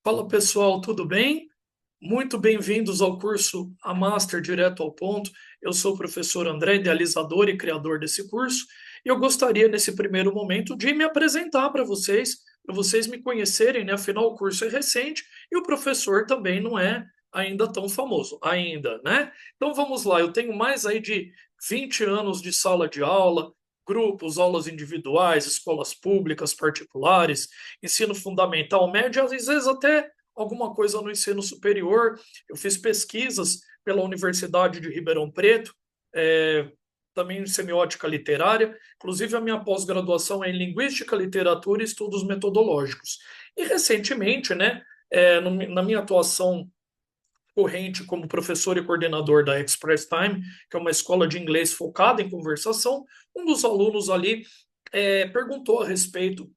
Fala pessoal, tudo bem? Muito bem-vindos ao curso A Master Direto ao Ponto. Eu sou o professor André, idealizador e criador desse curso, e eu gostaria, nesse primeiro momento, de me apresentar para vocês me conhecerem, né? Afinal, o curso é recente e o professor também não é ainda tão famoso, ainda, né? Então vamos lá, eu tenho mais aí de 20 anos de sala de aula, grupos, aulas individuais, escolas públicas, particulares, ensino fundamental, médio, às vezes até alguma coisa no ensino superior. Eu fiz pesquisas pela Universidade de Ribeirão Preto, é, também em semiótica literária. Inclusive, a minha pós-graduação é em Linguística, Literatura e Estudos Metodológicos. E, recentemente, né, na minha atuação corrente como professor e coordenador da Express Time, que é uma escola de inglês focada em conversação, um dos alunos ali perguntou a respeito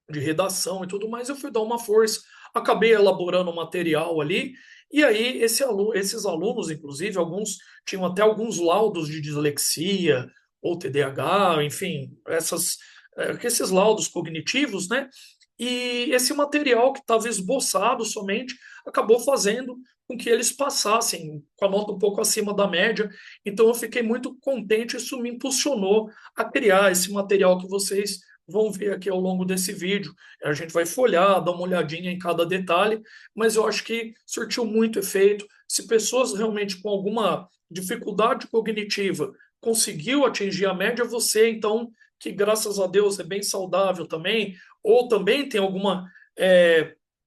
de redação e tudo mais, eu fui dar uma força, acabei elaborando um material ali, e aí esses alunos, inclusive, alguns tinham até alguns laudos de dislexia ou TDAH, enfim, esses laudos cognitivos, né? E esse material que estava esboçado somente acabou fazendo com que eles passassem com a nota um pouco acima da média. Então eu fiquei muito contente, isso me impulsionou a criar esse material que vocês vão ver aqui ao longo desse vídeo. A gente vai folhear, dar uma olhadinha em cada detalhe, mas eu acho que surtiu muito efeito. Se pessoas realmente com alguma dificuldade cognitiva conseguiu atingir a média, você então, que graças a Deus é bem saudável também, ou também tem alguma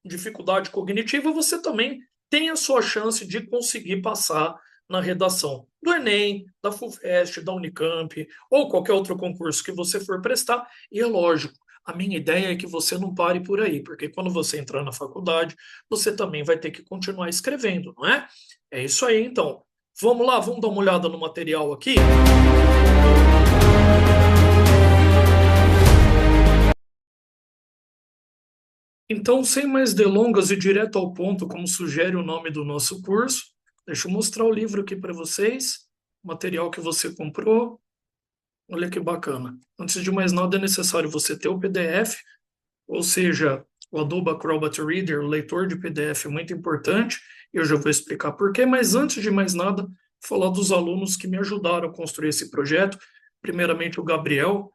dificuldade cognitiva, você também tem a sua chance de conseguir passar na redação do Enem, da FUVEST, da Unicamp, ou qualquer outro concurso que você for prestar. E é lógico, a minha ideia é que você não pare por aí, porque quando você entrar na faculdade, você também vai ter que continuar escrevendo, não é? É isso aí, então. Vamos lá, vamos dar uma olhada no material aqui. Então, sem mais delongas e direto ao ponto, como sugere o nome do nosso curso, deixa eu mostrar o livro aqui para vocês, material que você comprou. Olha que bacana. Antes de mais nada, é necessário você ter o PDF, ou seja, o Adobe Acrobat Reader, o leitor de PDF é muito importante, eu já vou explicar por quê, mas antes de mais nada, falar dos alunos que me ajudaram a construir esse projeto. Primeiramente, o Gabriel.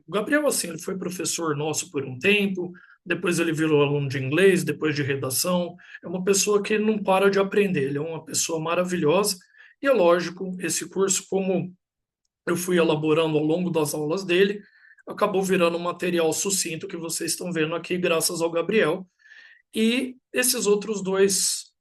O Gabriel, assim, ele foi professor nosso por um tempo, depois ele virou aluno de inglês, depois de redação. É uma pessoa que não para de aprender, ele é uma pessoa maravilhosa. E é lógico, esse curso, como eu fui elaborando ao longo das aulas dele, acabou virando um material sucinto que vocês estão vendo aqui, graças ao Gabriel. E esses outros dois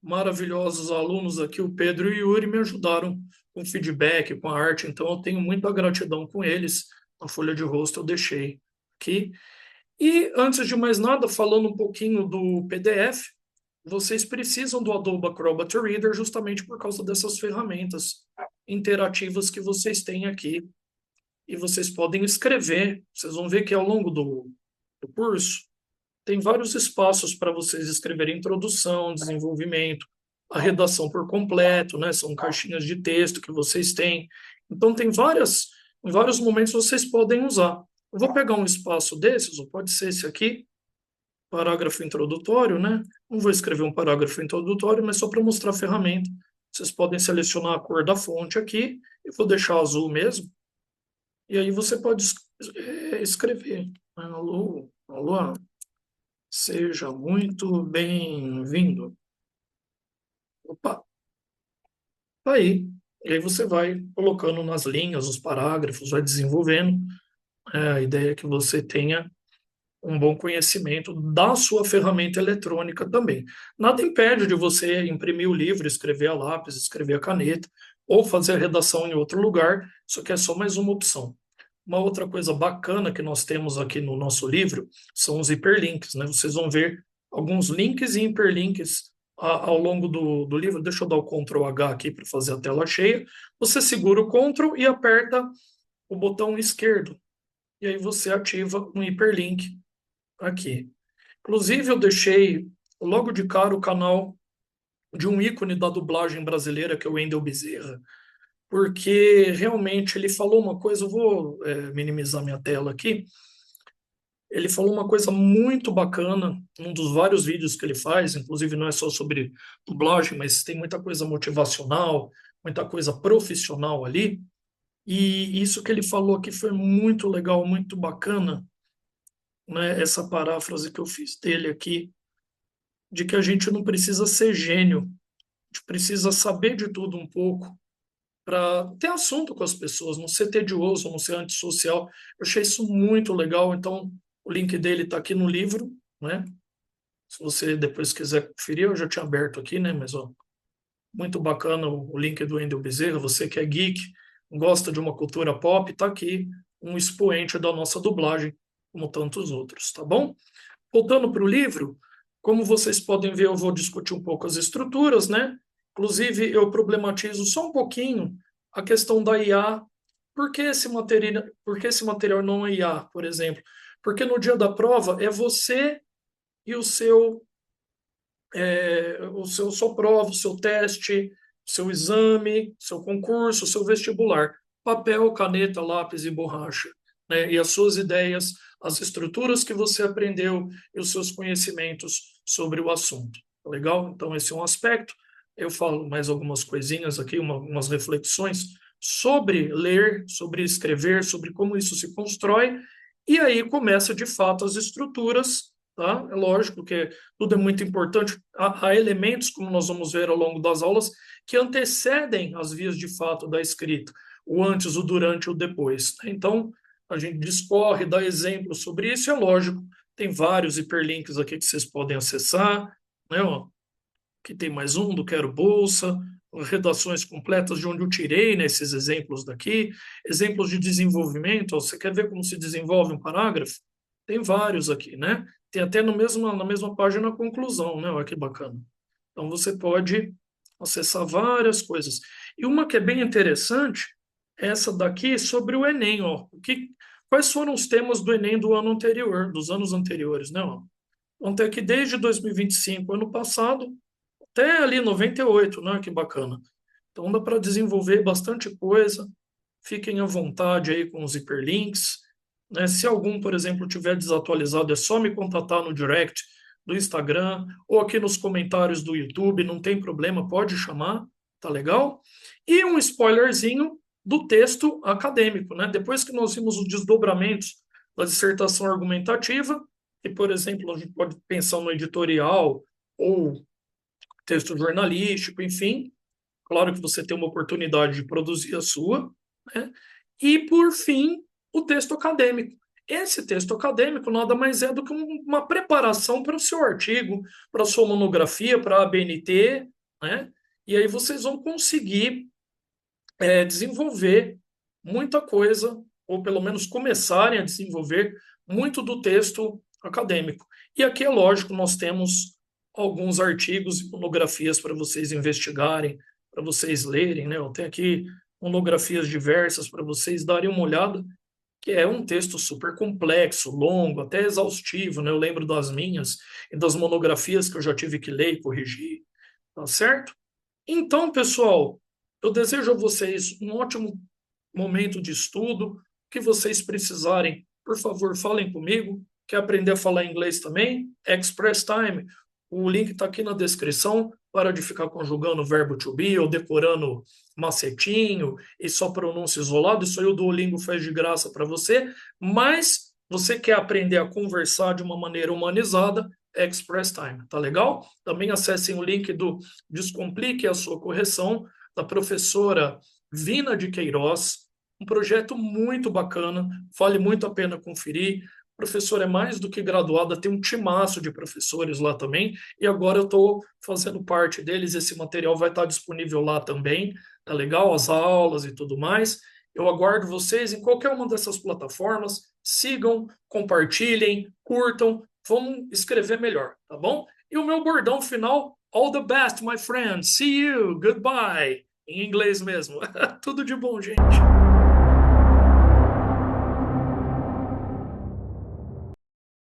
maravilhosos alunos aqui, o Pedro e o Yuri, me ajudaram com feedback, com a arte, então eu tenho muita gratidão com eles. A folha de rosto eu deixei aqui. E antes de mais nada, falando um pouquinho do PDF, vocês precisam do Adobe Acrobat Reader justamente por causa dessas ferramentas interativas que vocês têm aqui e vocês podem escrever. Vocês vão ver que ao longo do curso tem vários espaços para vocês escreverem introdução, desenvolvimento, a redação por completo, né? São caixinhas de texto que vocês têm. Então tem em vários momentos vocês podem usar. Eu vou pegar um espaço desses, ou pode ser esse aqui, parágrafo introdutório, né? Não vou escrever um parágrafo introdutório, mas só para mostrar a ferramenta. Vocês podem selecionar a cor da fonte aqui, eu vou deixar azul mesmo, e aí você pode escrever, né? Alô, alô, seja muito bem-vindo. Opa, tá aí. E aí você vai colocando nas linhas os parágrafos, vai desenvolvendo. A ideia é que você tenha um bom conhecimento da sua ferramenta eletrônica também. Nada impede de você imprimir o livro, escrever a lápis, escrever a caneta, ou fazer a redação em outro lugar. Isso aqui é só mais uma opção. Uma outra coisa bacana que nós temos aqui no nosso livro são os hiperlinks, né? Vocês vão ver alguns links e hiperlinks ao longo do livro. Deixa eu dar o Ctrl H aqui para fazer a tela cheia. Você segura o Ctrl e aperta o botão esquerdo. E aí você ativa um hiperlink aqui. Inclusive, eu deixei logo de cara o canal de um ícone da dublagem brasileira, que é o Wendel Bezerra, porque realmente ele falou uma coisa, eu vou minimizar minha tela aqui, ele falou uma coisa muito bacana, num dos vários vídeos que ele faz, inclusive não é só sobre dublagem, mas tem muita coisa motivacional, muita coisa profissional ali. E isso que ele falou aqui foi muito legal, muito bacana, né? Essa paráfrase que eu fiz dele aqui, de que a gente não precisa ser gênio, a gente precisa saber de tudo um pouco para ter assunto com as pessoas, não ser tedioso, não ser antissocial. Eu achei isso muito legal, então o link dele está aqui no livro, né? Se você depois quiser conferir, eu já tinha aberto aqui, né? Mas ó, muito bacana o link do Wendel Bezerra. Você que é geek, gosta de uma cultura pop, tá aqui um expoente da nossa dublagem, como tantos outros, tá bom? Voltando para o livro, como vocês podem ver, eu vou discutir um pouco as estruturas, né? Inclusive, eu problematizo só um pouquinho a questão da IA. Por que esse material não é IA, por exemplo? Porque no dia da prova é você e sua prova, o seu teste, o seu exame, seu concurso, o seu vestibular. Papel, caneta, lápis e borracha, né? E as suas ideias, as estruturas que você aprendeu e os seus conhecimentos sobre o assunto. Tá legal? Então, esse é um aspecto. Eu falo mais algumas coisinhas aqui, umas reflexões sobre ler, sobre escrever, sobre como isso se constrói. E aí começa, de fato, as estruturas, tá? É lógico que tudo é muito importante. Há elementos, como nós vamos ver ao longo das aulas, que antecedem as vias de fato da escrita, o antes, o durante e o depois. Então, a gente discorre, dá exemplos sobre isso, e é lógico, tem vários hiperlinks aqui que vocês podem acessar, né? Ó, que tem mais um do Quero Bolsa, redações completas de onde eu tirei nesses exemplos daqui, exemplos de desenvolvimento. Ó, você quer ver como se desenvolve um parágrafo? Tem vários aqui, né? Tem até no mesmo, na mesma página a conclusão, né? Olha que bacana. Então você pode acessar várias coisas. E uma que é bem interessante, é essa daqui sobre o Enem, ó. Quais foram os temas do Enem do ano anterior, dos anos anteriores, né? Ó? Então, tem aqui desde 2025, ano passado, até ali 98, né? Que bacana. Então dá para desenvolver bastante coisa. Fiquem à vontade aí com os hiperlinks, né? Se algum, por exemplo, tiver desatualizado, é só me contatar no direct do Instagram ou aqui nos comentários do YouTube, não tem problema, pode chamar, tá legal? E um spoilerzinho do texto acadêmico, né? Depois que nós vimos os desdobramentos da dissertação argumentativa, e, por exemplo, a gente pode pensar no editorial ou texto jornalístico, enfim. Claro que você tem uma oportunidade de produzir a sua, né? E, por fim, o texto acadêmico. Esse texto acadêmico nada mais é do que uma preparação para o seu artigo, para a sua monografia, para a ABNT, né? E aí vocês vão conseguir desenvolver muita coisa, ou pelo menos começarem a desenvolver muito do texto acadêmico. E aqui é lógico, nós temos alguns artigos e monografias para vocês investigarem, para vocês lerem, né? Eu tenho aqui monografias diversas para vocês darem uma olhada, que é um texto super complexo, longo, até exaustivo, né? Eu lembro das minhas e das monografias que eu já tive que ler e corrigir, tá certo? Então, pessoal, eu desejo a vocês um ótimo momento de estudo. O que vocês precisarem, por favor, falem comigo. Quer aprender a falar inglês também? Express Time. O link está aqui na descrição. Para de ficar conjugando o verbo to be ou decorando macetinho e só pronúncia isolada. Isso aí o Duolingo faz de graça para você. Mas você quer aprender a conversar de uma maneira humanizada, Express Time, tá legal? Também acessem o link do Descomplique a Sua Correção, da professora Vina de Queiroz, um projeto muito bacana, vale muito a pena conferir. O professor é mais do que graduada, tem um timaço de professores lá também, e agora eu estou fazendo parte deles, esse material vai estar disponível lá também, tá legal? As aulas e tudo mais. Eu aguardo vocês em qualquer uma dessas plataformas, sigam, compartilhem, curtam, vamos escrever melhor, tá bom? E o meu bordão final, all the best, my friend. See you, goodbye. Em inglês mesmo. Tudo de bom, gente.